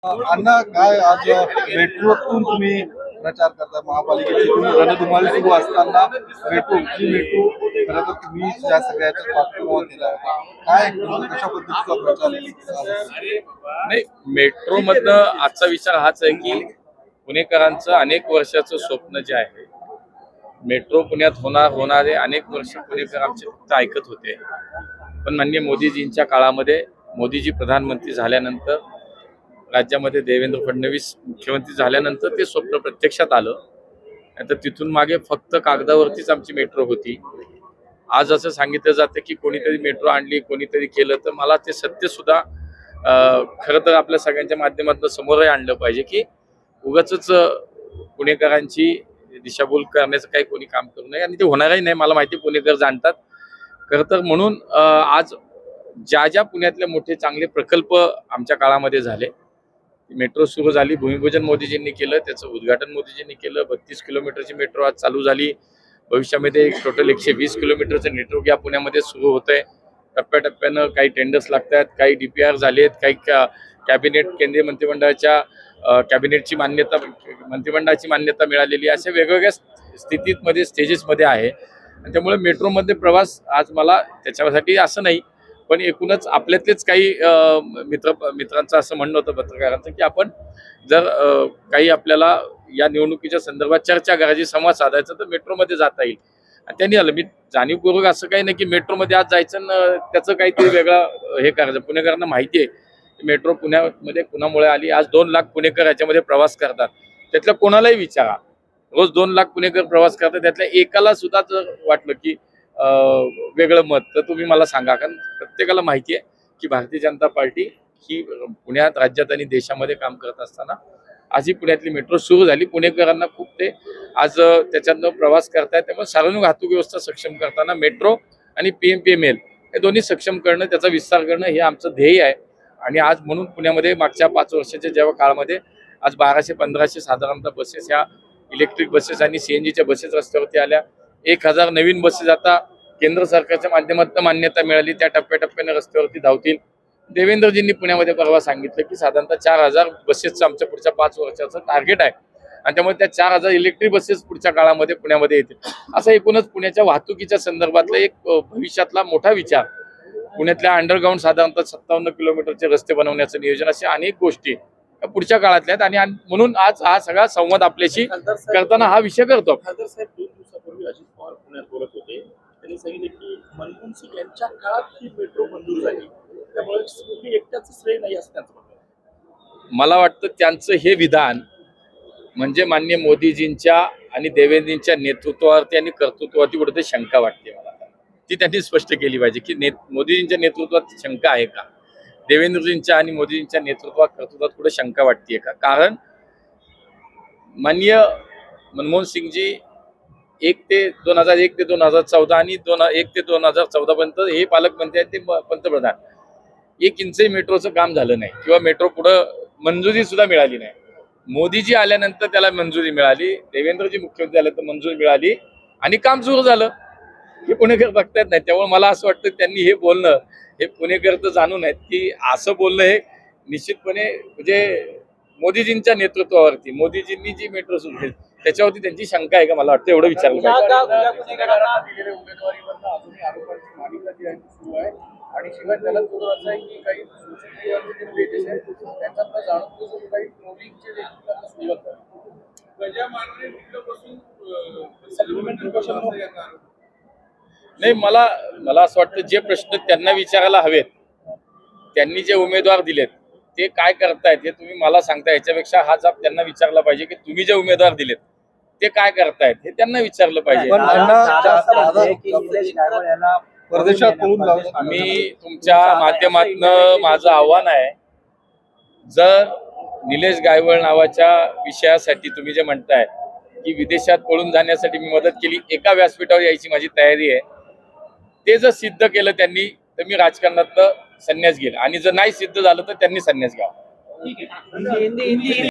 अण्णा काय आज मेट्रोतून तुम्ही प्रचार करता महापालिकेची तुम्ही रणधुमाळी सुरू असताना मेट्रो खरं तर तुम्ही या सगळ्याच्या पाठपुरावा केला होता. काय कशा पद्धतीचा प्रचार नाही, मेट्रो मधनं आजचा विचार हाच आहे की पुणेकरांचं अनेक वर्षाचं स्वप्न जे आहे मेट्रो पुण्यात होणारे अनेक वर्ष पुणेकर आमचे फक्त ऐकत होते. पण माननीय मोदीजींच्या काळामध्ये मोदीजी प्रधानमंत्री झाल्यानंतर राज्यामध्ये देवेंद्र फडणवीस मुख्यमंत्री झाल्यानंतर ते स्वप्न प्रत्यक्षात आलं. तर तिथून मागे फक्त कागदावरतीच आमची मेट्रो होती. आज असं सांगितलं जातं की कोणीतरी मेट्रो आणली, कोणीतरी केलं, तर मला ते सत्य सुद्धा खरं तर आपल्या सगळ्यांच्या माध्यमातून समोरही आणलं पाहिजे की उगाचच पुणेकरांची दिशाभूल करण्याचं काही कोणी काम करू नये आणि ते होणारही नाही. मला माहिती पुणेकर जाणतात. खरं तर म्हणून आज ज्या ज्या पुण्यातले मोठे चांगले प्रकल्प आमच्या काळामध्ये झाले, मेट्रो सुरू झाली, भूमिपूजन मोदीजींनी केलं, त्याचं उद्घाटन मोदीजींनी केलं, 32 किलोमीटरची मेट्रो आज चालू झाली. भविष्यामध्ये टोटल 120 किलोमीटरचं नेटवर्क या पुण्यामध्ये सुरू होत आहे. टप्प्याटप्प्यानं काही टेंडर्स लागतात, काही DPR झालेत, काही कॅबिनेट केंद्रीय कॅबिनेटची मान्यता, मंत्रिमंडळाची मान्यता मिळालेली, अशा वेगवेगळ्या स्थितीमध्ये स्टेजेसमध्ये आहे. आणि त्यामुळे मेट्रोमध्ये प्रवास आज मला त्याच्यासाठी असं नाही, पण एकूणच आपल्यातलेच काही मित्रांचं असं म्हणणं होतं पत्रकारांचं की आपण जर काही आपल्याला या निवडणुकीच्या संदर्भात चर्चा करायची, संवाद साधायचा, तर मेट्रोमध्ये जाता येईल. आणि त्यांनी आलं. मी जाणीवपूर्वक असं काही नाही की मेट्रोमध्ये आज जायचं त्याचं काहीतरी वेगळं हे करायचं. पुणेकरांना माहिती आहे मेट्रो पुण्यामध्ये कुणामुळे आली. आज 2 लाख पुणेकर याच्यामध्ये प्रवास करतात. त्यातल्या कोणालाही विचारा, रोज 2 लाख पुणेकर प्रवास करतात, त्यातल्या एकाला सुद्धा जर वाटलं की वेगळं मत, तर तुम्ही मला सांगा. कारण प्रत्येकाला माहिती आहे की भारतीय जनता पार्टी ही पुण्यात, राज्यात आणि देशामध्ये काम करत असताना आज ही पुण्यातली मेट्रो सुरू झाली. पुणेकरांना खूप ते आज त्याच्यातनं प्रवास करतायत. त्यामुळे सार्वजनिक वाहतूक व्यवस्था सक्षम करताना मेट्रो आणि PMPML हे दोन्ही सक्षम करणं, त्याचा विस्तार करणं हे आमचं ध्येय आहे. आणि आज म्हणून पुण्यामध्ये मागच्या 5 वर्षाच्या जेव्हा काळामध्ये आज 1200-1500 साधारणतः बसेस, ह्या इलेक्ट्रिक बसेस आणि CNGच्या बसेस रस्त्यावरती आल्या. 1000 नवीन बसेस आता केंद्र सरकारच्या माध्यमातून मान्यता मिळाली, त्या टप्प्याटप्प्याने रस्त्यावरती धावतील. देवेंद्रजींनी पुण्यामध्ये परवा सांगितलं की साधारणतः 4000 बसेसचं आमच्या पुढच्या 5 वर्षाचं टार्गेट आहे. आणि त्यामुळे त्या 4000 इलेक्ट्रिक बसेस पुढच्या काळामध्ये पुण्यामध्ये येतील. असं एकूणच पुण्याच्या वाहतुकीच्या संदर्भातला एक भविष्यातला मोठा विचार, पुण्यातल्या अंडरग्राऊंड साधारणतः 57 किलोमीटरचे रस्ते बनवण्याचं नियोजन, असे अनेक गोष्टी पुढच्या काळातल्या आहेत. आणि म्हणून आज हा सगळा संवाद आपल्याशी करताना हा विषय करतो. खासदार साहेब 2 दिवसापूर्वी अजित पवार पुण्यात बोलत होते. त्यांनी सांगितले की मनमोहन सिंग यांच्या काळात ही मेट्रो मंजूर झाली, त्यामुळे तुम्ही एकट्याच श्रेय नाही असं त्यांचं म्हणणं आहे. मला वाटतं त्यांचं हे विधान म्हणजे माननीय मोदीजींच्या आणि देवेंद्रजींच्या नेतृत्वावरती आणि कर्तृत्वावरती कुठेतरी शंका वाटते मला. ती त्यांनी स्पष्ट केली पाहिजे की मोदीजींच्या नेतृत्वात शंका आहे का, देवेंद्रजींच्या आणि मोदीजींच्या कर्तृत्वात कुठे शंका वाटते का. कारण माननीय मनमोहन सिंगजी 2001 ते 2014 आणि 1 ते 2014 पर्यंत हे पालकमंत्री आहेत, ते पंतप्रधान. 1 इंचही मेट्रोचं काम झालं नाही किंवा मेट्रो पुढं मंजुरी सुद्धा मिळाली नाही. मोदीजी आल्यानंतर त्याला मंजुरी मिळाली, देवेंद्रजी मुख्यमंत्री झाले तर मंजुरी मिळाली आणि काम सुरू झालं. हे पुणेकर बघतायत नाही. त्यामुळे मला असं वाटतं त्यांनी हे बोलणं, हे पुणेकर तर जाणून आहेत की असं बोलणं हे निश्चितपणे म्हणजे मोदीजींच्या नेतृत्वावरती, मोदीजींनी जी मेट्रो सुरू केली त्याच्यावरती त्यांची शंका आहे का, मला वाटतं एवढं विचारलं पाहिजे. आणि शिवाय त्याला असं आहे की काही नाही, मला असं वाटतं जे प्रश्न त्यांना विचारायला हवेत, त्यांनी जे उमेदवार दिलेत ते काय करतायत हे तुम्ही मला सांगता. याच्यापेक्षा हा जाब त्यांना विचारला पाहिजे की तुम्ही जे उमेदवार दिलेत ते काय करतायत हे त्यांना विचारलं पाहिजे. परदेशात पळून जाऊ. मी तुमच्या माध्यमातून माझं आव्हान आहे, जर निलेश गायवळ नावाच्या विषयासाठी तुम्ही जे म्हणताय की विदेशात पळून जाण्यासाठी मी मदत केली, एका व्यासपीठावर यायची माझी तयारी आहे. ते जर सिद्ध केलं त्यांनी तर मी राजकारणात संन्यास घेईल, आणि जर नाही सिद्ध झालं तर त्यांनी संन्यास घ्यावा.